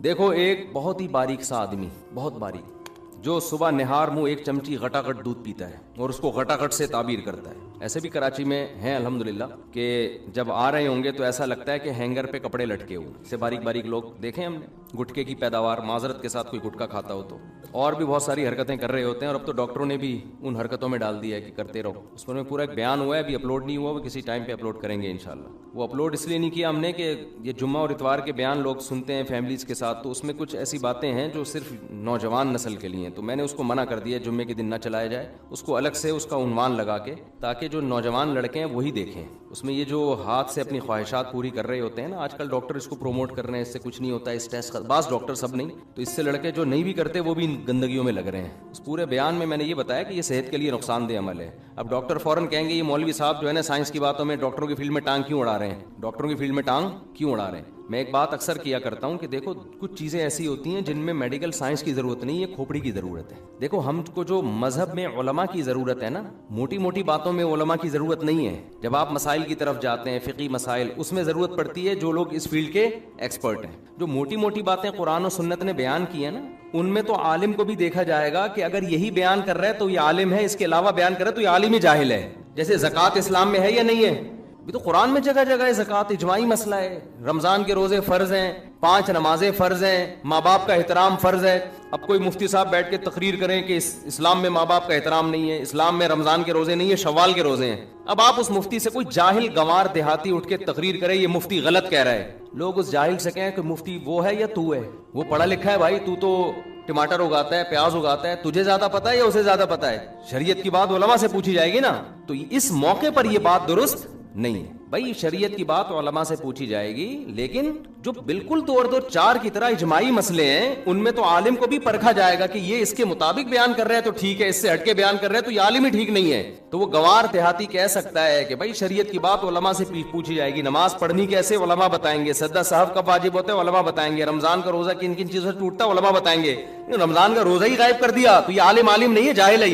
دیکھو ایک بہت ہی باریک سا آدمی، بہت باریک، جو صبح نہار منہ ایک چمچی گھٹا گھٹ دودھ پیتا ہے اور اس کو گھٹا گھٹ سے تعبیر کرتا ہے۔ ایسے بھی کراچی میں ہیں الحمدللہ کہ جب آ رہے ہوں گے تو ایسا لگتا ہے کہ ہینگر پہ کپڑے لٹکے ہوئے سے باریک باریک لوگ دیکھیں ہم نے، گٹکے کی پیداوار، معذرت کے ساتھ کوئی گٹکا کھاتا ہو تو، اور بھی بہت ساری حرکتیں کر رہے ہوتے ہیں، اور اب تو ڈاکٹروں نے بھی ان حرکتوں میں ڈال دیا ہے کہ کرتے رہو۔ اس پر پورا ایک بیان ہوا ہے، ابھی اپلوڈ نہیں ہوا، وہ کسی ٹائم پہ اپلوڈ کریں گے انشاءاللہ۔ وہ اپلوڈ اس لیے نہیں کیا ہم نے کہ یہ جمعہ اور اتوار کے بیان لوگ سنتے ہیں فیملیز کے ساتھ، تو اس میں کچھ ایسی باتیں ہیں جو صرف نوجوان نسل کے لیے ہیں، تو میں نے اس کو منع کر دیا جمعے کے دن نہ چلایا جائے، اس کو الگ سے اس کا عنوان لگا کے، تاکہ جو نوجوان لڑکے ہیں وہی دیکھیں۔ اس میں یہ جو ہاتھ سے اپنی خواہشات پوری کر رہے ہوتے ہیں نا، آج کل ڈاکٹر اس کو پروموٹ کر رہے ہیں، اس سے کچھ نہیں ہوتا، اس ٹیسٹ بعض ڈاکٹر سب نہیں، تو اس سے لڑکے جو نہیں بھی کرتے وہ بھی گندگیوں میں لگ رہے ہیں۔ اس پورے بیان میں نے یہ بتایا کہ یہ صحت کے لیے نقصان دہ عمل ہے۔ اب ڈاکٹر فوراً کہیں گے یہ مولوی صاحب جو ہے نا سائنس کی باتوں میں ڈاکٹروں کی فیلڈ میں ٹانگ کیوں اڑا رہے ہیں، ڈاکٹروں کی فیلڈ میں ٹانگ کیوں اڑا رہے ہیں۔ میں ایک بات اکثر کیا کرتا ہوں کہ دیکھو کچھ چیزیں ایسی ہوتی ہیں جن میں میڈیکل سائنس کی ضرورت نہیں ہے، کھوپڑی کی ضرورت ہے۔ دیکھو ہم کو جو مذہب میں علماء کی ضرورت ہے نا، موٹی موٹی باتوں میں علماء کی ضرورت نہیں ہے۔ جب آپ مسائل کی طرف جاتے ہیں، فقہی مسائل، اس میں ضرورت پڑتی ہے جو لوگ اس فیلڈ کے ایکسپرٹ ہیں۔ جو موٹی موٹی باتیں قرآن و سنت نے بیان کی ہیں نا، ان میں تو عالم کو بھی دیکھا جائے گا کہ اگر یہی بیان کر رہا ہے تو یہ عالم ہے، اس کے علاوہ بیان کر رہا ہے تو یہ عالم ہی جاہل ہے۔ جیسے زکوٰۃ اسلام میں ہے یا نہیں ہے؟ بھی تو قرآن میں جگہ جگہ زکوٰۃ اجماعی مسئلہ ہے، رمضان کے روزے فرض ہیں، 5 نمازیں فرض ہیں، ماں باپ کا احترام فرض ہے۔ اب کوئی مفتی صاحب بیٹھ کے تقریر کریں کہ اسلام میں ماں باپ کا احترام نہیں ہے، اسلام میں رمضان کے روزے نہیں ہے، شوال کے روزے ہیں۔ اب آپ اس مفتی سے، کوئی جاہل گنوار دیہاتی اٹھ کے تقریر کرے یہ مفتی غلط کہہ رہا ہے، لوگ اس جاہل سے کہیں کہ مفتی وہ ہے یا تو ہے؟ وہ پڑھا لکھا ہے بھائی، تو ٹماٹر اگاتا ہے، پیاز اگاتا ہے، تجھے زیادہ پتا ہے یا اسے زیادہ پتا ہے؟ شریعت کی بات علماء سے پوچھی جائے گی نا، تو اس موقع پر یہ بات درست نہیں ہے بھائی۔ شریعت کی بات علماء سے پوچھی جائے گی، لیکن جو بالکل 2 اور 2 4 کی طرح اجماعی مسئلے ہیں ان میں تو عالم کو بھی پرکھا جائے گا کہ یہ اس کے مطابق بیان کر رہا ہے تو ٹھیک ہے، اس سے ہٹ کے بیان کر رہا ہے تو یہ عالم ہی ٹھیک نہیں ہے۔ تو وہ گوار دیہاتی کہہ سکتا ہے کہ بھائی شریعت کی بات علماء سے پوچھی جائے گی، نماز پڑھنی کیسے علماء بتائیں گے، سجدہ صاحب کب واجب ہوتا ہے علماء بتائیں گے، رمضان کا روزہ کن کن چیزوں سے ٹوٹتا ہے علماء بتائیں گے۔ رمضان کا روزہ ہی غائب کر دیا تو یہ عالم نہیں ہے، جاہل ہے،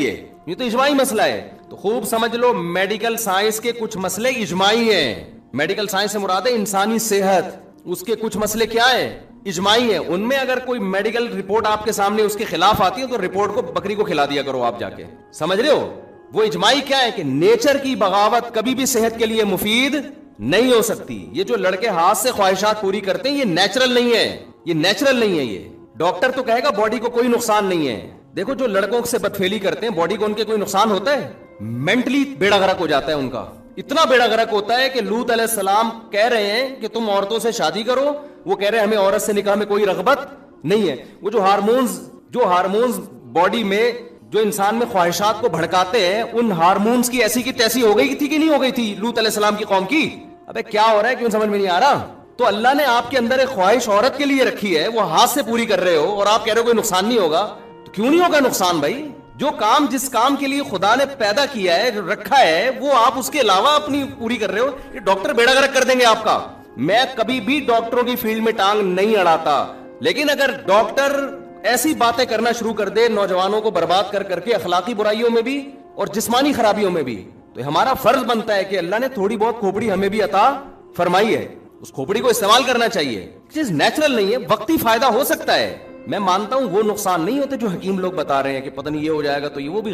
یہ تو اجماعی مسئلہ ہے۔ تو خوب سمجھ لو، میڈیکل سائنس کے کچھ مسئلے اجماعی ہیں۔ میڈیکل سائنس سے مراد ہے انسانی صحت، اس کے کچھ مسئلے کیا ہیں؟ اجماعی ہیں۔ ان میں اگر کوئی میڈیکل رپورٹ آپ کے سامنے اس کے خلاف آتی ہے تو رپورٹ کو بکری کو کھلا دیا کرو آپ جا کے، سمجھ رہے ہو؟ وہ اجماعی کیا ہے کہ نیچر کی بغاوت کبھی بھی صحت کے لیے مفید نہیں ہو سکتی۔ یہ جو لڑکے ہاتھ سے خواہشات پوری کرتے ہیں یہ نیچرل نہیں ہے، یہ نیچرل نہیں ہے۔ یہ ڈاکٹر تو کہے گا باڈی کو کوئی نقصان نہیں ہے۔ دیکھو جو لڑکوں سے بدفعلی کرتے ہیں باڈی کو ان کے کوئی نقصان ہوتا ہے؟ مینٹلی بیڑا غرق ہو جاتا ہے ان کا، اتنا بیڑا غرق ہوتا ہے کہ لوط علیہ السلام کہہ رہے ہیں کہ تم عورتوں سے شادی کرو، وہ کہہ رہے ہیں ہمیں عورت سے نکاح میں کوئی رغبت نہیں ہے۔ وہ جو ہارمونز باڈی میں جو انسان میں خواہشات کو بھڑکاتے ہیں، ان ہارمونز کی ایسی کی تیسی ہو گئی تھی کہ نہیں ہو گئی تھی لوط علیہ السلام کی قوم کی؟ ابے کیا ہو رہا ہے، کیوں سمجھ میں نہیں آ رہا؟ تو اللہ نے آپ کے اندر ایک خواہش عورت کے لیے رکھی ہے، وہ ہاتھ سے پوری کر رہے ہو اور آپ کہہ رہے ہو کوئی نقصان نہیں ہوگا، تو کیوں نہیں ہوگا نقصان بھائی؟ جو کام جس کام کے لیے خدا نے پیدا کیا ہے، رکھا ہے، وہ آپ اس کے علاوہ اپنی پوری کر رہے ہو، یہ ڈاکٹر بیڑا غرق کر دیں گے آپ کا۔ میں کبھی بھی ڈاکٹروں کی فیلڈ میں ٹانگ نہیں اڑاتا، لیکن اگر ڈاکٹر ایسی باتیں کرنا شروع کر دے نوجوانوں کو برباد کر کے اخلاقی برائیوں میں بھی اور جسمانی خرابیوں میں بھی، تو ہمارا فرض بنتا ہے کہ اللہ نے تھوڑی بہت کھوپڑی ہمیں بھی عطا فرمائی ہے، اس کھوپڑی کو استعمال کرنا چاہیے۔ چیز نیچرل نہیں ہے، وقتی فائدہ ہو سکتا ہے، میں مانتا ہوں وہ نقصان نہیں ہوتے جو حکیم لوگ بتا رہے ہیں کہ پتہ نہیں یہ ہو جائے گا، تو یہ وہ بھی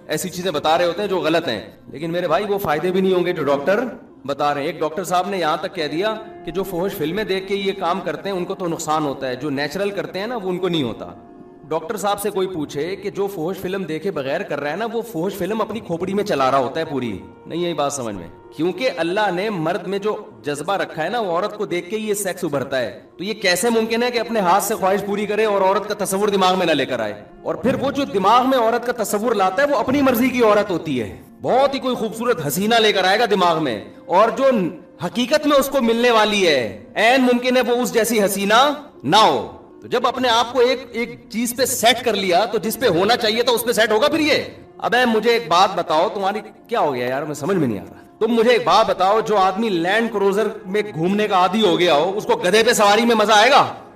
ایسی چیزیں بتا رہے ہوتے ہیں جو غلط ہیں، لیکن میرے بھائی وہ فائدے بھی نہیں ہوں گے جو ڈاکٹر بتا رہے ہیں۔ ایک ڈاکٹر صاحب نے یہاں تک کہہ دیا کہ جو فحش فلمیں دیکھ کے یہ کام کرتے ہیں ان کو تو نقصان ہوتا ہے، جو نیچرل کرتے ہیں نا وہ ان کو نہیں ہوتا۔ ڈاکٹر صاحب سے کوئی پوچھے کہ جو فحش فلم دیکھے بغیر کر رہا ہے نا، وہ فحش فلم اپنی کھوپڑی میں چلا رہا ہوتا ہے پوری، نہیں یہی بات سمجھ میں؟ کیونکہ اللہ نے مرد میں جو جذبہ رکھا ہے نا، وہ عورت کو دیکھ کے یہ سیکس ابھرتا ہے، تو یہ کیسے ممکن ہے کہ اپنے ہاتھ سے خواہش پوری کرے اور عورت کا تصور دماغ میں نہ لے کر آئے؟ اور پھر وہ جو دماغ میں عورت کا تصور لاتا ہے وہ اپنی مرضی کی عورت ہوتی ہے، بہت ہی کوئی خوبصورت حسینہ لے کر آئے گا دماغ میں، اور جو حقیقت میں اس کو ملنے والی ہے عین ممکن ہے وہ اس جیسی حسینہ نہ ہو۔ تو جب اپنے آپ کو ایک چیز پہ سیٹ کر لیا تو جس پہ ہونا چاہیے تھا اس پہ سیٹ ہوگا پھر یہ۔ اب مجھے ایک بات بتاؤ، تمہاری کیا ہو گیا یار، میں سمجھ میں نہیں آ رہا، تم مجھے ایک بات بتاؤ، جو آدمی لینڈ کروزر میں گھومنے کا عادی ہو گیا ہو اس کو گدھے پہ سواری میں مزہ آئے گا؟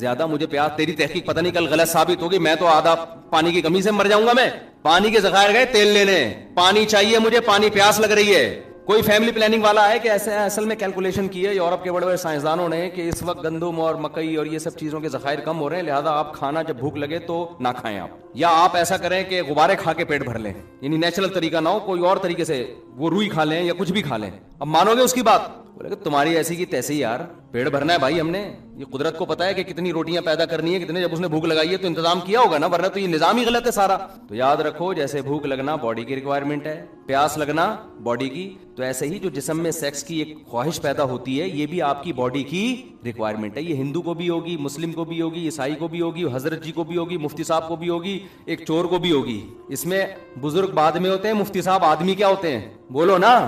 زیادہ مجھے پیاس, تیری تحقیق پتہ نہیں کل غلط ثابت ہوگی, میں تو آدھا پانی کی کمی سے مر جاؤں گا. میں پانی کے ذخائر گئے تیل لینے, پانی چاہیے مجھے, پانی پیاس لگ رہی ہے. کوئی فیملی پلاننگ والا ہے کہ ایسے اصل میں کیلکولیشن کی ہے یورپ کے بڑے بڑے سائنسدانوں نے کہ اس وقت گندم اور مکئی اور یہ سب چیزوں کے ذخائر کم ہو رہے ہیں, لہذا آپ کھانا جب بھوک لگے تو نہ کھائیں آپ, یا آپ ایسا کریں کہ غبارے کھا کے پیٹ بھر لیں, یعنی نیچرل طریقہ نہ ہو, کوئی اور طریقے سے وہ روئی کھا لیں یا کچھ بھی کھا لیں. اب مانو گے اس کی بات؟ بولے کہ تمہاری ایسی کی تیسی یار, پیٹ بھرنا ہے بھائی ہم نے, یہ قدرت کو پتا ہے کہ کتنی روٹیاں پیدا کرنی ہے, کتنے, جب اس نے بھوک لگائی ہے تو انتظام کیا ہوگا نا, ورنہ تو یہ نظام ہی غلط ہے سارا. تو یاد رکھو جیسے بھوک لگنا باڈی کی ریکوائرمنٹ ہے, پیاس لگنا باڈی کی, تو ایسے ہی جو جسم میں سیکس کی ایک خواہش پیدا ہوتی ہے یہ بھی آپ کی باڈی کی ریکوائرمنٹ ہے. یہ ہندو کو بھی ہوگی, مسلم کو بھی ہوگی, عیسائی کو بھی ہوگی, حضرت جی کو بھی ہوگی, مفتی صاحب کو بھی ہوگی, ایک چور کو بھی ہوگی. اس میں بزرگ بعد میں ہوتے ہیں, مفتی صاحب آدمی کیا ہوتے ہیں بولو نا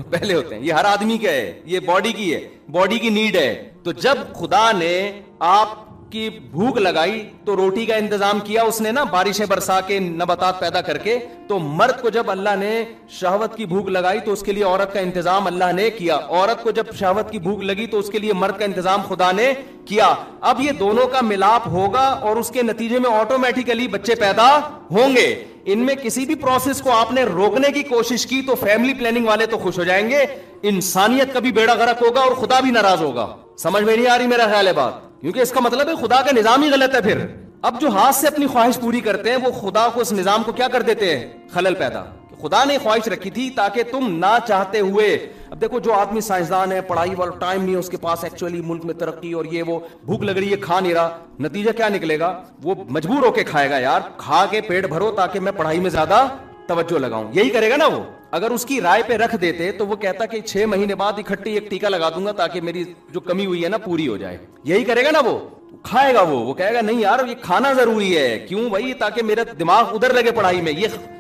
پہلے ہوتے ہیں. یہ ہر آدمی کا ہے, یہ باڈی کی ہے, باڈی کی نیڈ ہے. تو جب خدا نے آپ کی بھوک لگائی تو روٹی کا انتظام کیا اس نے نا, بارشیں برسا کے نباتات پیدا کر کے. تو مرد کو جب اللہ نے شہوت کی بھوک لگائی تو اس کے لیے عورت کا انتظام اللہ نے کیا, عورت کو جب شہوت کی بھوک لگی تو اس کے لیے مرد کا انتظام خدا نے کیا. اب یہ دونوں کا ملاپ ہوگا اور اس کے نتیجے میں آٹومیٹیکلی بچے پیدا ہوں گے. ان میں کسی بھی پروسیس کو آپ نے روکنے کی کوشش کی تو فیملی پلاننگ والے تو خوش ہو جائیں گے, انسانیت کا بھی بیڑا غرق ہوگا اور خدا بھی ناراض ہوگا. سمجھ میں نہیں آ رہی میرا خیال ہے بات, کیونکہ اس کا مطلب ہے خدا کا نظام ہی غلط ہے. پھر اب جو ہاتھ سے اپنی خواہش پوری کرتے ہیں وہ خدا کو, اس نظام کو کیا کر دیتے ہیں, خلل پیدا. خدا نے خواہش رکھی تھی تاکہ تم نہ چاہتے ہوئے, اب دیکھو جو آدمی سائنسدان ہے, پڑھائی والا ٹائم نہیں ہے اس کے پاس, ایکچولی ملک میں ترقی اور یہ وہ, بھوک لگ رہی ہے کھا نہیں رہا, نتیجہ کیا نکلے گا, وہ مجبور ہو کے کھائے گا. یار کھا کے پیٹ بھرو تاکہ میں پڑھائی میں زیادہ توجہ لگاؤں, یہی کرے گا نا وہ. اگر اس کی رائے پہ رکھ دیتے تو وہ کہتا کہ 6 مہینے بعد اکٹھے ایک ٹیکا لگا دوں گا تاکہ میری جو کمی ہوئی ہے نا پوری ہو جائے. یہی کرے گا نا وہ, کھائے گا وہ کہے گا نہیں یار یہ کھانا ضروری ہے, کیوں بھائی, تاکہ میرا دماغ ادھر لگے پڑھائی میں,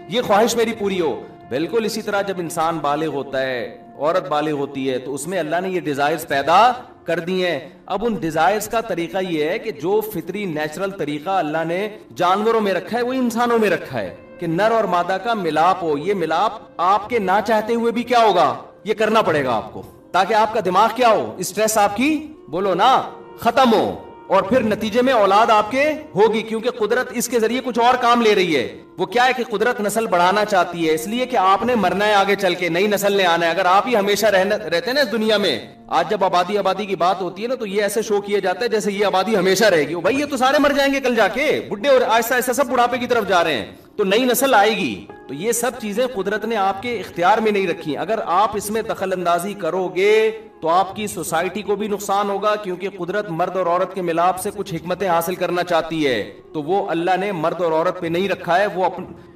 یہ خواہش میری پوری ہو. بالکل اسی طرح جب انسان بالغ ہوتا ہے, عورت بالغ ہوتی ہے, تو اس میں اللہ نے یہ ڈیزائرز پیدا کر دی ہیں. اب ان ڈیزائرز کا طریقہ یہ ہے کہ جو فطری نیچرل طریقہ اللہ نے جانوروں میں رکھا ہے وہ انسانوں میں رکھا ہے کہ نر اور مادہ کا ملاپ ہو. یہ ملاپ آپ کے نہ چاہتے ہوئے بھی کیا ہوگا, یہ کرنا پڑے گا آپ کو, تاکہ آپ کا دماغ کیا ہو, اسٹریس آپ کی بولو نا ختم ہو, اور پھر نتیجے میں اولاد آپ کے ہوگی. کیونکہ قدرت اس کے ذریعے کچھ اور کام لے رہی ہے. وہ کیا ہے کہ قدرت نسل بڑھانا چاہتی ہے, اس لیے کہ آپ نے مرنا ہے آگے چل کے, نئی نسل نے آنا ہے. اگر آپ ہی ہمیشہ رہتے ہیں نا اس دنیا میں, آج جب آبادی کی بات ہوتی ہے نا تو یہ ایسے شو کیا جاتا ہے جیسے یہ آبادی ہمیشہ رہے گی. بھائی یہ تو سارے مر جائیں گے کل جا کے, بڈھے اور آہستہ آہستہ سب بڑھاپے کی طرف جا رہے ہیں, تو نئی نسل آئے گی. تو یہ سب چیزیں قدرت نے آپ کے اختیار میں نہیں رکھی. اگر آپ اس میں دخل اندازی کرو گے تو آپ کی سوسائٹی کو بھی نقصان ہوگا, کیونکہ قدرت مرد اور عورت کے ملاپ سے کچھ حکمتیں حاصل کرنا چاہتی ہے. تو وہ اللہ نے مرد اور عورت پہ نہیں رکھا ہے,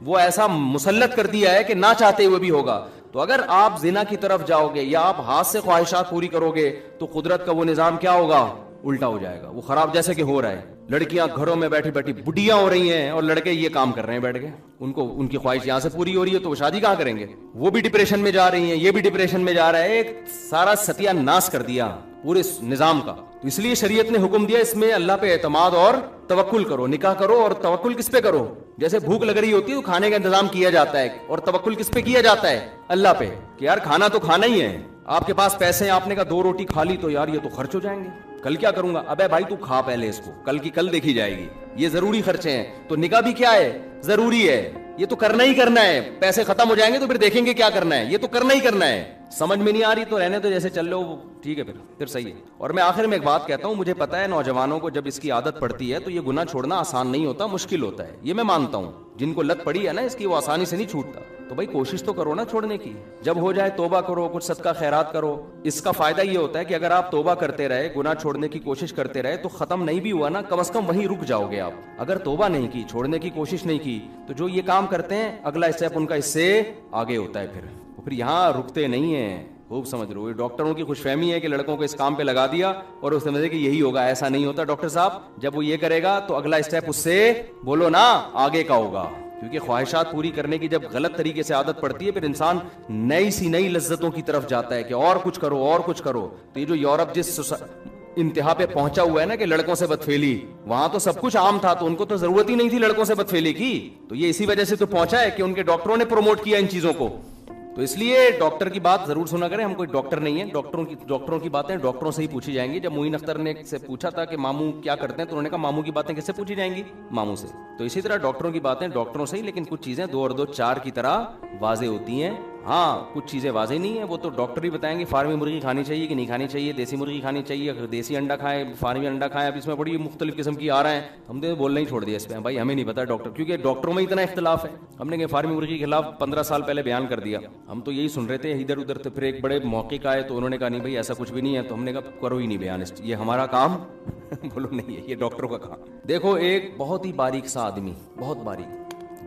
وہ ایسا مسلط کر دیا ہے کہ نہ چاہتے ہوئے بھی ہوگا. تو اگر آپ زنا کی طرف جاؤ گے یا آپ ہاتھ سے خواہشات پوری کرو گے تو قدرت کا وہ نظام کیا ہوگا, الٹا ہو جائے گا, وہ خراب, جیسے کہ ہو رہا ہے. لڑکیاں گھروں میں بیٹھی بیٹھی بڈیاں ہو رہی ہیں اور لڑکے یہ کام کر رہے ہیں بیٹھ کے, ان کی خواہش یہاں سے پوری ہو رہی ہے تو وہ شادی کہاں کریں گے. وہ بھی ڈپریشن میں جا رہی ہیں, یہ بھی ڈپریشن میں جا رہا ہے, ایک سارا ستیہ ناش کر دیا پورے نظام کا. تو اس لیے شریعت نے حکم دیا اس میں اللہ پہ اعتماد اور توکل کرو, نکاح کرو. اور توکل کس پہ کرو, جیسے بھوک لگ رہی ہوتی ہے تو کھانے کا انتظام کیا جاتا ہے, اور توکل کس پہ کیا جاتا ہے, اللہ پہ, کہ یار کھانا تو کھانا ہی ہے. آپ کے پاس پیسے ہیں, آپ نے کہا 2 روٹی کھا لی تو یار یہ تو خرچ ہو جائیں گے, کل کیا کروں گا. ابے بھائی تو کھا پہلے اس کو, کل کی کل دیکھی جائے گی, یہ ضروری خرچے ہیں. تو نکاح بھی کیا ہے, ضروری ہے, یہ تو کرنا ہی کرنا ہے. پیسے ختم ہو جائیں گے تو پھر دیکھیں گے کیا کرنا ہے, یہ تو کرنا ہی کرنا ہے. سمجھ میں نہیں آ رہی تو رہنے تو, جیسے چل لو ٹھیک ہے, پھر صحیح ہے. اور میں آخر میں ایک بات کہتا ہوں, مجھے پتا ہے نوجوانوں کو جب اس کی عادت پڑتی ہے تو یہ گناہ چھوڑنا آسان نہیں ہوتا, مشکل ہوتا ہے, یہ میں مانتا ہوں. جن کو لت پڑی ہے نا اس کی, وہ آسانی سے نہیں چھوٹتا. تو بھائی کوشش تو کرو نا چھوڑنے کی, جب ہو جائے توبہ کرو, کچھ صدقہ خیرات کرو. اس کا فائدہ یہ ہوتا ہے کہ اگر آپ توبہ کرتے رہے, گناہ چھوڑنے کی کوشش کرتے رہے, تو ختم نہیں بھی ہوا نا, کم از کم وہیں رک جاؤ گے آپ. اگر توبہ نہیں کی, چھوڑنے کی کوشش نہیں کی, تو جو یہ کام کرتے ہیں اگلا اسٹیپ ان کا اس سے آگے ہوتا ہے. پھر یہاں رکتے نہیں ہیں. خوب سمجھ لو, ڈاکٹروں کی خوش فہمی ہے کہ لڑکوں کو اس کام پہ لگا دیا اور اس سمجھے کہ یہی ہوگا. ایسا نہیں ہوتا ڈاکٹر صاحب, جب وہ یہ کرے گا تو اگلا اسٹیپ اس سے بولو نا آگے کا ہوگا. کیونکہ خواہشات پوری کرنے کی جب غلط طریقے سے عادت پڑتی ہے, پھر انسان نئی لذتوں کی طرف جاتا ہے کہ اور کچھ کرو اور کچھ کرو. تو یہ جو یورپ جس انتہا پہ پہنچا ہوا ہے نا کہ لڑکوں سے بدفعلی, وہاں تو سب کچھ عام تھا, تو ان کو تو ضرورت ہی نہیں تھی لڑکوں سے بدفعلی کی. تو یہ اسی وجہ سے تو پہنچا ہے کہ ان کے ڈاکٹروں نے پروموٹ کیا ان چیزوں کو. تو اس لیے ڈاکٹر کی بات ضرور سنا کریں. ہم کوئی ڈاکٹر نہیں ہیں. ڈاکٹروں کی باتیں ڈاکٹروں سے ہی پوچھی جائیں گی. جب معین اختر نے سے پوچھا تھا کہ ماموں کیا کرتے ہیں تو انہوں نے کہا ماموں کی باتیں کس سے پوچھی جائیں گی؟ ماموں سے. تو اسی طرح ڈاکٹروں کی باتیں ڈاکٹروں سے ہی, لیکن کچھ چیزیں 2 اور 2 4 کی طرح واضح ہوتی ہیں. ہاں کچھ چیزیں واضح نہیں ہیں, وہ تو ڈاکٹر ہی بتائیں گے فارمی مرغی کھانی چاہیے کہ نہیں کھانی چاہیے, دیسی مرغی کھانی چاہیے, اگر دیسی انڈا کھائیں فارمی انڈا کھائیں. اب اس میں بڑی مختلف قسم کی آ رہے ہیں, ہم نے بولنا ہی چھوڑ دیا اس پہ. بھائی ہمیں نہیں پتا ڈاکٹر, کیونکہ ڈاکٹروں میں اتنا اختلاف ہے. ہم نے کہ فارمی مرغی کے خلاف 15 سال پہلے بیان کر دیا, ہم تو یہی سن رہے تھے ادھر ادھر. تو پھر ایک بڑے محقق آئے تو انہوں نے کہا نہیں بھائی ایسا کچھ بھی نہیں ہے. تو ہم نے کہا کرو ہی نہیں بیان, یہ ہمارا کام بولو نہیں ہے, یہ ڈاکٹروں کا کام. دیکھو ایک بہت ہی باریک سا آدمی, بہت باریک,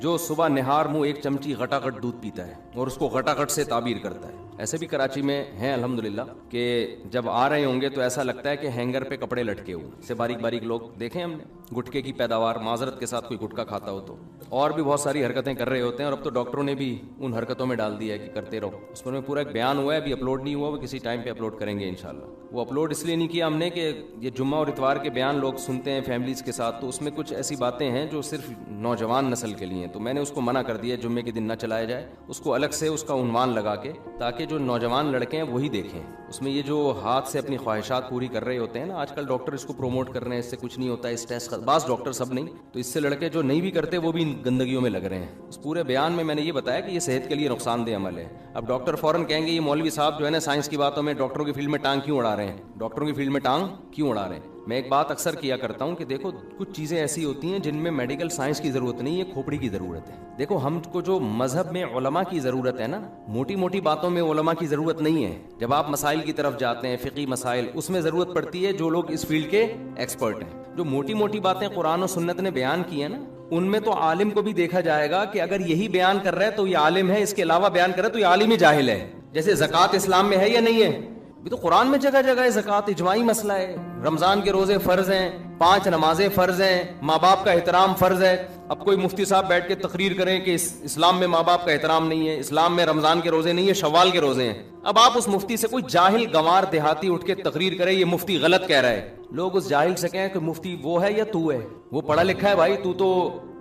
جو صبح نہار منہ 1 چمچی گھٹاگھٹ دودھ پیتا ہے اور اس کو گھٹاگھٹ سے تعبیر کرتا ہے. ایسے بھی کراچی میں ہیں الحمدللہ کہ جب آ رہے ہوں گے تو ایسا لگتا ہے کہ ہینگر پہ کپڑے لٹکے ہوئے. سے باریک باریک لوگ دیکھیں ہم نے, گٹکے کی پیداوار, معذرت کے ساتھ کوئی گٹکا کھاتا ہو تو, اور بھی بہت ساری حرکتیں کر رہے ہوتے ہیں. اور اب تو ڈاکٹروں نے بھی ان حرکتوں میں ڈال دیا ہے کہ کرتے رہو. اس پر میں پورا ایک بیان ہوا ہے, ابھی اپلوڈ نہیں ہوا, وہ کسی ٹائم پہ اپلوڈ کریں گے انشاءاللہ. وہ اپلوڈ اس لیے نہیں کیا ہم نے کہ یہ جمعہ اور اتوار کے بیان لوگ سنتے ہیں فیملیز کے ساتھ, تو اس میں کچھ ایسی باتیں ہیں جو صرف نوجوان نسل کے لیے ہیں. تو میں نے اس کو منع کر دیا جمعے کے دن نہ چلایا جائے, اس کو الگ سے اس کا عنوان لگا کے, تاکہ جو نوجوان لڑکے ہیں وہی دیکھیں. اس میں یہ جو ہاتھ سے اپنی خواہشات پوری کر رہے ہوتے ہیں نا, آج کل ڈاکٹر اس کو پروموٹ کر رہے ہیں, اس سے کچھ نہیں ہوتا ہے, اس ٹیسٹ بعض ڈاکٹر سب نہیں, تو اس سے لڑکے جو نہیں بھی کرتے وہ بھی گندگیوں میں لگ رہے ہیں. اس پورے بیان میں نے یہ بتایا کہ یہ صحت کے لیے نقصان دہ عمل ہے. اب ڈاکٹر فوراً کہیں گے یہ مولوی صاحب جو ہے نا سائنس کی باتوں میں ڈاکٹروں کی فیلڈ میں ٹانگ کیوں اڑا رہے ہیں, ڈاکٹروں کی فیلڈ میں ٹانگ کیوں اڑا رہے ہیں. میں ایک بات اکثر کیا کرتا ہوں کہ دیکھو کچھ چیزیں ایسی ہوتی ہیں جن میں میڈیکل سائنس کی ضرورت نہیں ہے, کھوپڑی کی ضرورت ہے. دیکھو ہم کو جو مذہب میں علماء کی ضرورت ہے نا, موٹی موٹی باتوں میں علماء کی ضرورت نہیں ہے. جب آپ مسائل کی طرف جاتے ہیں, فقہی مسائل, اس میں ضرورت پڑتی ہے جو لوگ اس فیلڈ کے ایکسپرٹ ہیں. جو موٹی موٹی باتیں قرآن و سنت نے بیان کی ہیں نا, ان میں تو عالم کو بھی دیکھا جائے گا کہ اگر یہی بیان کر رہا ہے تو یہ عالم ہے, اس کے علاوہ بیان کر رہا ہے تو یہ عالم ہی جاہل ہے. جیسے زکوٰۃ اسلام میں ہے یا نہیں ہے, بھی تو قرآن میں جگہ جگہ ہے زکوٰۃ, اجماعی مسئلہ ہے. رمضان کے روزے فرض ہیں, 5 نمازیں فرض ہیں, ماں باپ کا احترام فرض ہے. اب کوئی مفتی صاحب بیٹھ کے تقریر کریں کہ اسلام میں ماں باپ کا احترام نہیں ہے, اسلام میں رمضان کے روزے نہیں ہے, شوال کے روزے ہیں. اب آپ اس مفتی سے, کوئی جاہل گنوار دیہاتی اٹھ کے تقریر کرے یہ مفتی غلط کہہ رہا ہے, لوگ اس جاہل سے کہیں کہ مفتی وہ ہے یا تو ہے, وہ پڑھا لکھا ہے بھائی, تو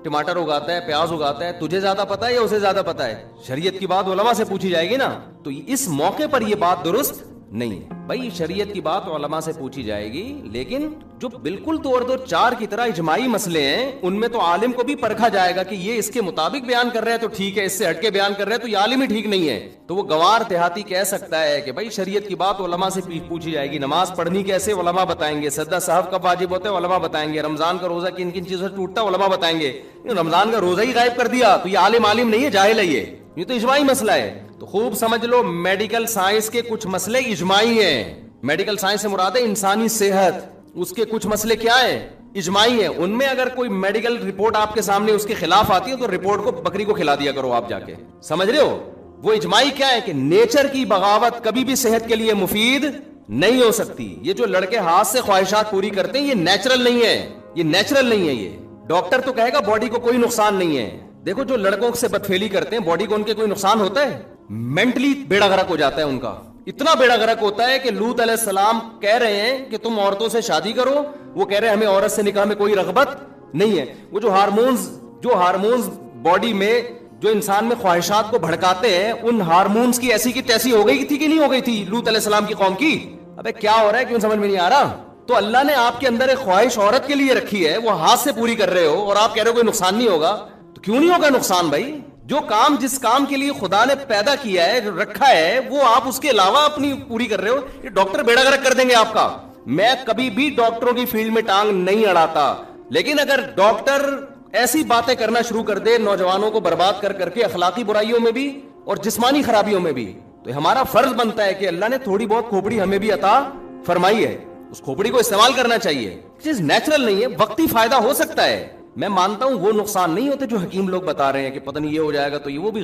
ٹماٹر اگاتا ہے, پیاز اگاتا ہے, تجھے زیادہ پتا ہے یا اسے زیادہ پتا ہے؟ شریعت کی بات علماء سے پوچھی جائے گی نا. تو اس موقع پر یہ بات درست نہیں ہے بھائی. شریعت کی بات علماء سے پوچھی جائے گی, لیکن جو بالکل 2 اور 2 4 کی طرح اجماعی مسئلے ہیں ان میں تو عالم کو بھی پرکھا جائے گا کہ یہ اس کے مطابق بیان کر رہا ہے تو ٹھیک ہے, اس سے ہٹ کے بیان کر رہا ہے تو یہ عالم ہی ٹھیک نہیں ہے. تو وہ گوار دیہاتی کہہ سکتا ہے کہ بھائی شریعت کی بات علماء سے پوچھی جائے گی. نماز پڑھنی کیسے علماء بتائیں گے, سجدہ صاحب کب واجب ہوتا ہے علماء بتائیں گے, رمضان کا روزہ کن کن چیزوں سے ٹوٹتا ہے علماء بتائیں گے. رمضان کا روزہ ہی غائب کر دیا تو یہ عالم نہیں ہے, جاہل ہے. یہ تو اجماعی مسئلہ ہے. تو خوب سمجھ لو, میڈیکل سائنس کے کچھ مسئلے اجماعی ہیں. میڈیکل سائنس سے مراد ہے انسانی صحت, اس کے کچھ مسئلے کیا ہیں, اجماعی ہیں. ان میں اگر کوئی میڈیکل رپورٹ آپ کے سامنے اس کے خلاف آتی ہے تو رپورٹ کو بکری کو کھلا دیا کرو آپ جا کے, سمجھ رہے ہو. وہ اجماعی کیا ہے کہ نیچر کی بغاوت کبھی بھی صحت کے لیے مفید نہیں ہو سکتی. یہ جو لڑکے ہاتھ سے خواہشات پوری کرتے ہیں یہ نیچرل نہیں ہے, یہ نیچرل نہیں ہے. یہ ڈاکٹر تو کہے گا باڈی کو کوئی نقصان نہیں ہے. دیکھو جو لڑکوں سے بدفعلی کرتے ہیں باڈی کو ان کے کوئی نقصان ہوتا ہے؟ مینٹلی بیڑا غرق ہو جاتا ہے ان کا, اتنا بیڑا غرق ہوتا ہے کہ لوط علیہ السلام کہہ رہے ہیں کہ تم عورتوں سے شادی کرو, وہ کہہ رہے ہیں ہمیں عورت سے نکاح میں کوئی رغبت نہیں ہے. وہ جو ہارمونز باڈی میں جو انسان میں خواہشات کو بھڑکاتے ہیں, ان ہارمونز کی ایسی کی تیسی ہو گئی تھی کہ نہیں ہو گئی تھی لوط علیہ السلام کی قوم کی؟ ابے کیا ہو رہا ہے, کیوں سمجھ میں نہیں آ رہا؟ تو اللہ نے آپ کے اندر ایک خواہش عورت کے لیے رکھی ہے, وہ ہاتھ سے پوری کر رہے ہو اور آپ کہہ رہے ہو کوئی نقصان نہیں ہوگا. تو کیوں نہیں ہوگا نقصان بھائی؟ جو کام جس کام کے لیے خدا نے پیدا کیا ہے, جو رکھا ہے, وہ آپ اس کے علاوہ اپنی پوری کر رہے ہو. یہ ڈاکٹر بیڑا غرق کر دیں گے آپ کا. میں کبھی بھی ڈاکٹروں کی فیلڈ میں ٹانگ نہیں اڑاتا, لیکن اگر ڈاکٹر ایسی باتیں کرنا شروع کر دے نوجوانوں کو برباد کر کر کے, اخلاقی برائیوں میں بھی اور جسمانی خرابیوں میں بھی, تو ہمارا فرض بنتا ہے کہ اللہ نے تھوڑی بہت کھوپڑی ہمیں بھی عطا فرمائی ہے, اس کھوپڑی کو استعمال کرنا چاہیے. چیز نیچرل نہیں ہے, وقتی فائدہ ہو سکتا ہے. میں مانتا ہوں وہ نقصان نہیں ہوتے جو حکیم لوگ بتا رہے ہیں کہ پتہ نہیں یہ ہو جائے گا, تو یہ وہ بھی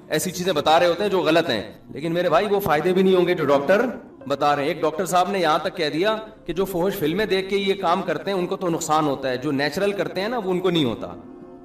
ایسی چیزیں بتا رہے ہوتے ہیں جو غلط ہیں, لیکن میرے بھائی وہ فائدے بھی نہیں ہوں گے جو ڈاکٹر بتا رہے ہیں. ایک ڈاکٹر صاحب نے یہاں تک کہہ دیا کہ جو فحش فلمیں دیکھ کے یہ کام کرتے ہیں ان کو تو نقصان ہوتا ہے, جو نیچرل کرتے ہیں نا وہ ان کو نہیں ہوتا.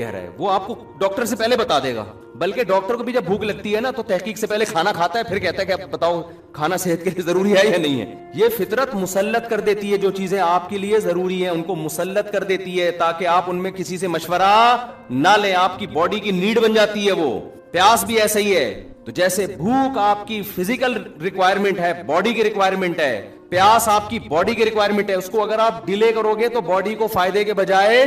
کہہ رہا ہے وہ آپ کو ڈاکٹر سے پہلے بتا دے گا. بلکہ ڈاکٹر کو بھی جب بھوک لگتی ہے نا تو تحقیق سے پہلے کھانا کھاتا ہے, پھر کہتا ہے کہ اب بتاؤ کھانا صحت کے لیے ضروری ہے یا نہیں ہے. یہ فطرت مسلط کر دیتی ہے, جو چیزیں آپ کے لیے ضروری ہیں ان کو مسلط کر دیتی ہے تاکہ آپ ان میں کسی سے مشورہ نہ لیں. آپ کی باڈی کی نیڈ بن جاتی ہے وہ. پیاس بھی ایسا ہی ہے. تو جیسے بھوک آپ کی فزیکل ریکوائرمنٹ ہے, باڈی کی ریکوائرمنٹ ہے, پیاس آپ کی باڈی کی ریکوائرمنٹ ہے. اس کو اگر آپ ڈیلے کرو گے تو باڈی کو فائدے کے بجائے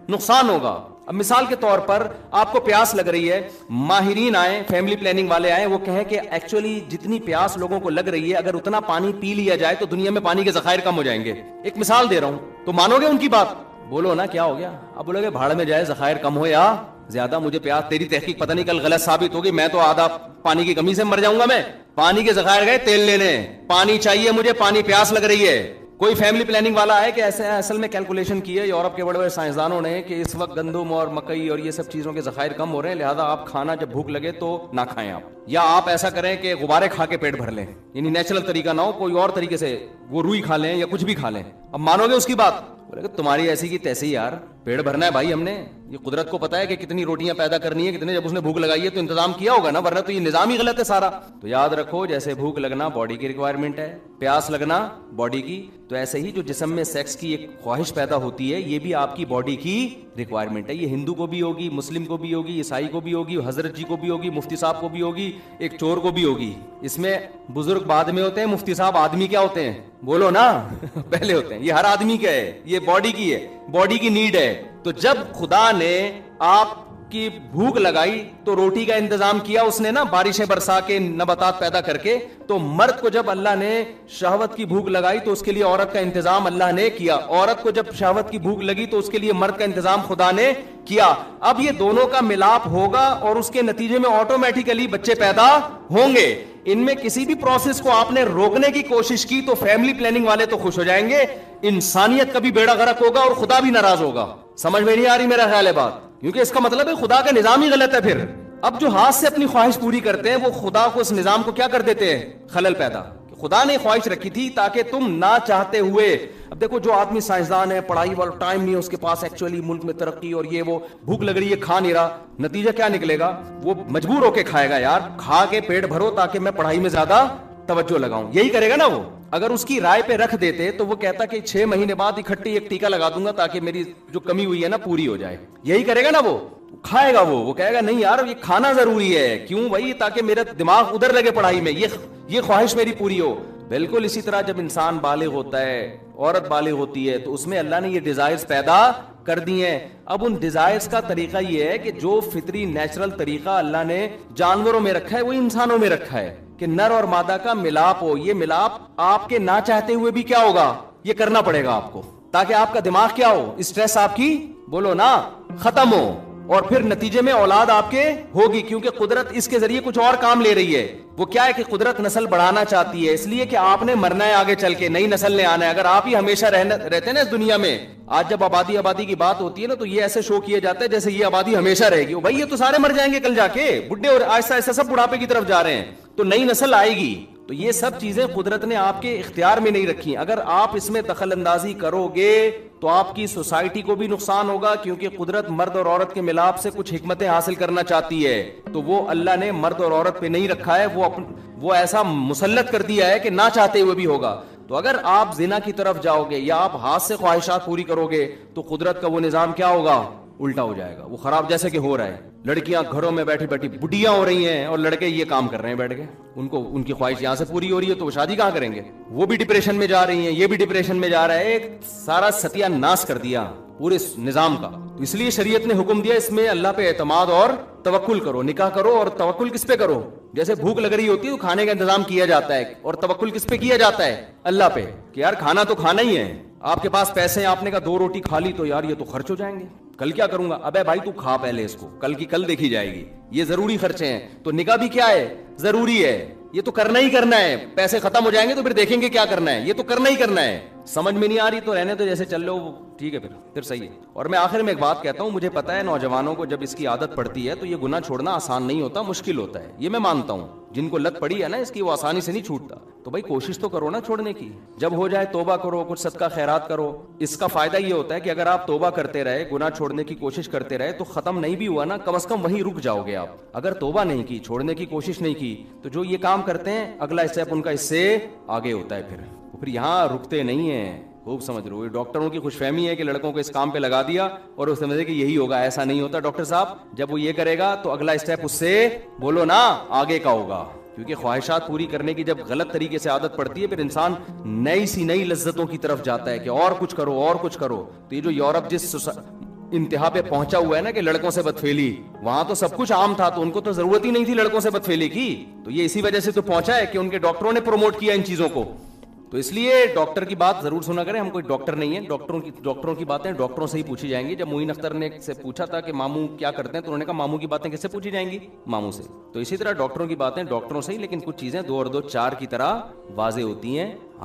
نقصان ہوگا. اب مثال کے طور پر آپ کو پیاس لگ رہی ہے, ماہرین آئیں, فیملی پلاننگ والے آئیں, وہ کہیں کہ ایکچولی جتنی پیاس لوگوں کو لگ رہی ہے اگر اتنا پانی پی لیا جائے تو دنیا میں پانی کے ذخائر کم ہو جائیں گے. ایک مثال دے رہا ہوں, تو مانو گے ان کی بات؟ بولو نا کیا ہو گیا. اب بولو گے بھاڑ میں جائے, ذخائر کم ہو یا زیادہ, مجھے پیاس, تیری تحقیق پتہ نہیں کل غلط ثابت ہوگی, میں تو آدھا پانی کی کمی سے مر جاؤں گا. میں پانی کے ذخائر گئے تیل لینے, پانی چاہیے مجھے, پانی پیاس لگ رہی ہے. کوئی فیملی پلاننگ والا ہے کہ ایسے اصل میں کیلکولیشن کی ہے یورپ کے بڑے بڑے سائنسدانوں نے کہ اس وقت گندم اور مکئی اور یہ سب چیزوں کے ذخائر کم ہو رہے ہیں, لہذا آپ کھانا جب بھوک لگے تو نہ کھائیں آپ, یا آپ ایسا کریں کہ غبارے کھا کے پیٹ بھر لیں, یعنی نیچرل طریقہ نہ ہو, کوئی اور طریقے سے وہ روئی کھا لیں یا کچھ بھی کھا لیں. اب مانو گے اس کی بات؟ بولے کہ تمہاری ایسی کی تیسی یار, پیٹ بھرنا ہے بھائی ہم نے, یہ قدرت کو پتا ہے کہ کتنی روٹیاں پیدا کرنی ہے, کتنے, جب اس نے بھوک لگائی ہے تو انتظام کیا ہوگا نا, ورنہ تو یہ نظام ہی غلط ہے سارا. تو یاد رکھو جیسے بھوک لگنا باڈی کی ریکوائرمنٹ ہے, پیاس لگنا باڈی کی, تو ایسے ہی جو جسم میں سیکس کی ایک خواہش پیدا ہوتی ہے یہ بھی آپ کی باڈی کی ریکوائرمنٹ ہے. یہ ہندو کو بھی ہوگی, مسلم کو بھی ہوگی, عیسائی کو بھی ہوگی, حضرت جی کو بھی ہوگی, مفتی صاحب کو بھی ہوگی, ایک چور کو بھی ہوگی. اس میں بزرگ بعد میں ہوتے ہیں, مفتی صاحب آدمی کیا ہوتے ہیں, بولو نا پہلے ہوتے ہیں. یہ ہر آدمی کا ہے, یہ باڈی کی ہے, باڈی کی نیڈ ہے. تو جب خدا نے آپ کی بھوک لگائی تو روٹی کا انتظام کیا اس نے نا, بارشیں برسا کے, نباتات پیدا کر کے. تو مرد کو جب اللہ نے شہوت کی بھوک لگائی تو اس کے لیے عورت کا انتظام اللہ نے کیا. عورت کو جب شہوت کی بھوک لگی تو اس کے لیے مرد کا انتظام خدا نے کیا. اب یہ دونوں کا ملاپ ہوگا اور اس کے نتیجے میں آٹومیٹیکلی بچے پیدا ہوں گے. ان میں کسی بھی پروسیس کو آپ نے روکنے کی کوشش کی تو فیملی پلاننگ والے تو خوش ہو جائیں گے, انسانیت کا بھی بیڑا غرق ہوگا اور خدا بھی ناراض ہوگا. سمجھ میں نہیں آ رہی میرا خیال ہے بات, کیونکہ اس کا مطلب ہے خدا کا نظام ہی غلط ہے. پھر اب جو ہاتھ سے اپنی خواہش پوری کرتے ہیں وہ خدا کو, اس نظام کو کیا کر دیتے ہیں, خلل پیدا. خدا نے خواہش رکھی تھی تاکہ تم نہ چاہتے ہوئے. اب دیکھو جو آدمی سائنسدان ہے, پڑھائی والا ٹائم نہیں ہے اس کے پاس, ایکچولی ملک میں ترقی اور یہ وہ, بھوک لگ رہی ہے کھا نہیں رہا, نتیجہ کیا نکلے گا, وہ مجبور ہو کے کھائے گا. یار کھا کے پیٹ بھرو تاکہ میں پڑھائی میں زیادہ توجہ لگاؤں, یہی کرے گا نا وہ. اگر اس کی رائے پہ رکھ دیتے تو وہ کہتا کہ 6 مہینے بعد اکٹھی ایک ٹیکا لگا دوں گا تاکہ میری جو کمی ہوئی ہے نا پوری ہو جائے. یہی کرے گا نا وہ, کھائے گا وہ کہے گا نہیں یار یہ کھانا ضروری ہے. کیوں بھائی, تاکہ میرا دماغ ادھر لگے پڑھائی میں, یہ خواہش میری پوری ہو. بالکل اسی طرح جب انسان بالغ ہوتا ہے, عورت بالغ ہوتی ہے, تو اس میں اللہ نے یہ ڈیزائرز پیدا کر دی ہیں. اب ان ڈیزائرز کا طریقہ یہ ہے کہ جو فطری نیچرل طریقہ اللہ نے جانوروں میں رکھا ہے وہ انسانوں میں رکھا ہے کہ نر اور مادہ کا ملاپ ہو. یہ ملاپ آپ کے نہ چاہتے ہوئے بھی کیا ہوگا, یہ کرنا پڑے گا آپ کو, تاکہ آپ کا دماغ کیا ہو, اسٹریس آپ کی, بولو نا, ختم ہو, اور پھر نتیجے میں اولاد آپ کے ہوگی. کیونکہ قدرت اس کے ذریعے کچھ اور کام لے رہی ہے. وہ کیا ہے کہ قدرت نسل بڑھانا چاہتی ہے, اس لیے کہ آپ نے مرنا ہے آگے چل کے, نئی نسل نے آنا ہے. اگر آپ ہی ہمیشہ رہتے ہیں نا اس دنیا میں, آج جب آبادی کی بات ہوتی ہے نا تو یہ ایسے شو کیا جاتا ہے جیسے یہ آبادی ہمیشہ رہے گی. بھائی یہ تو سارے مر جائیں گے کل جا کے, بڈھے اور آہستہ آہستہ سب بڑھاپے کی طرف جا رہے ہیں, تو نئی نسل آئے گی. تو یہ سب چیزیں قدرت نے آپ کے اختیار میں نہیں رکھی. اگر آپ اس میں دخل اندازی کرو گے تو آپ کی سوسائٹی کو بھی نقصان ہوگا, کیونکہ قدرت مرد اور عورت کے ملاپ سے کچھ حکمتیں حاصل کرنا چاہتی ہے. تو وہ اللہ نے مرد اور عورت پہ نہیں رکھا ہے, وہ ایسا مسلط کر دیا ہے کہ نہ چاہتے ہوئے بھی ہوگا. تو اگر آپ زنا کی طرف جاؤ گے یا آپ ہاتھ سے خواہشات پوری کرو گے تو قدرت کا وہ نظام کیا ہوگا, الٹا ہو جائے گا. وہ خراب جیسے کہ ہو رہا ہے, لڑکیاں گھروں میں بیٹھی بیٹھی بڈیاں ہو رہی ہیں اور لڑکے یہ کام کر رہے ہیں بیٹھ کے, ان کی خواہش یہاں سے پوری ہو رہی ہے تو وہ شادی کہاں کریں گے. وہ بھی ڈپریشن میں جا رہی ہیں, یہ بھی ڈپریشن میں جا رہا ہے. ایک سارا ستیہ ناش کر دیا پورے نظام کا. تو اس لیے شریعت نے حکم دیا اس میں اللہ پہ اعتماد اور توکل کرو, نکاح کرو. اور توکل کس پہ کرو, جیسے بھوک لگ رہی ہوتی ہے تو کھانے کا انتظام کیا جاتا ہے, اور توکل کس پہ کیا جاتا ہے, اللہ پہ, کہ یار کھانا تو کھانا ہی ہے. آپ کے پاس پیسے ہیں, آپ نے کہا 2 روٹی کھا لی تو یار یہ تو خرچ ہو جائیں گے, کل کیا کروں گا. ابے بھائی تو کھا پہلے اس کو, کل کی کل دیکھی جائے گی. یہ ضروری خرچے ہیں. تو نکاح بھی کیا ہے, ضروری ہے, یہ تو کرنا ہی کرنا ہے. پیسے ختم ہو جائیں گے تو پھر دیکھیں گے کیا کرنا ہے, یہ تو کرنا ہی کرنا ہے. سمجھ میں نہیں آ رہی تو رہنے تو جیسے چل لو, ٹھیک ہے پھر صحیح ہے. اور میں آخر میں ایک بات کہتا ہوں, مجھے پتا ہے نوجوانوں کو جب اس کی عادت پڑتی ہے تو یہ گناہ چھوڑنا آسان نہیں ہوتا, مشکل ہوتا ہے, یہ میں مانتا ہوں. جن کو لت پڑی ہے نا اس کی, وہ آسانی سے نہیں چھوٹتا. تو بھائی کوشش تو کرو نا چھوڑنے کی, جب ہو جائے توبہ کرو, کچھ صدقہ خیرات کرو. اس کا فائدہ یہ ہوتا ہے کہ اگر آپ توبہ کرتے رہے, گناہ چھوڑنے کی کوشش کرتے رہے, تو ختم نہیں بھی ہوا نا, کم از کم وہیں رک جاؤ گے آپ. اگر توبہ نہیں کی, چھوڑنے کی کوشش نہیں کی, تو جو یہ کام کرتے ہیں اگلا اسٹیپ ان کا اس سے آگے ہوتا ہے. پھر یہاں رکتے نہیں ہیں. خوب سمجھ لو, یہ ڈاکٹروں کی خوش فہمی ہے کہ لڑکوں کو اس کام پہ لگا دیا اور وہ سمجھے کہ یہی ہوگا. ایسا نہیں ہوتا ڈاکٹر صاحب, جب وہ یہ کرے گا تو اگلا اسٹیپ اس سے بولو نا آگے کا ہوگا. کیونکہ خواہشات پوری کرنے کی جب غلط طریقے سے عادت پڑتی ہے, پھر انسان نئی لذتوں کی طرف جاتا ہے کہ اور کچھ کرو اور کچھ کرو. تو یہ جو یورپ جس انتہا پہ پہنچا ہوا ہے نا کہ لڑکوں سے بدفعلی, وہاں تو سب کچھ عام تھا, تو ان کو تو ضرورت ہی نہیں تھی لڑکوں سے بدفعلی کی. تو یہ اسی وجہ سے تو پہنچا ہے کہ ان کے ڈاکٹروں نے پروموٹ کیا ان چیزوں کو. تو اس لیے ڈاکٹر کی بات ضرور سنا کریں. ہم کوئی ڈاکٹر نہیں ہیں, ڈاکٹروں کی باتیں ڈاکٹروں سے ہی پوچھی جائیں گی. جب معین اختر نے سے پوچھا تھا کہ ماموں کیا کرتے ہیں, تو انہوں نے کہا ماموں کی باتیں کس سے پوچھی جائیں گی, ماموں سے. تو اسی طرح ڈاکٹروں کی باتیں ڈاکٹروں سے ہی, لیکن کچھ چیزیں 2 اور 2 4 کی طرح واضح ہوتی ہیں.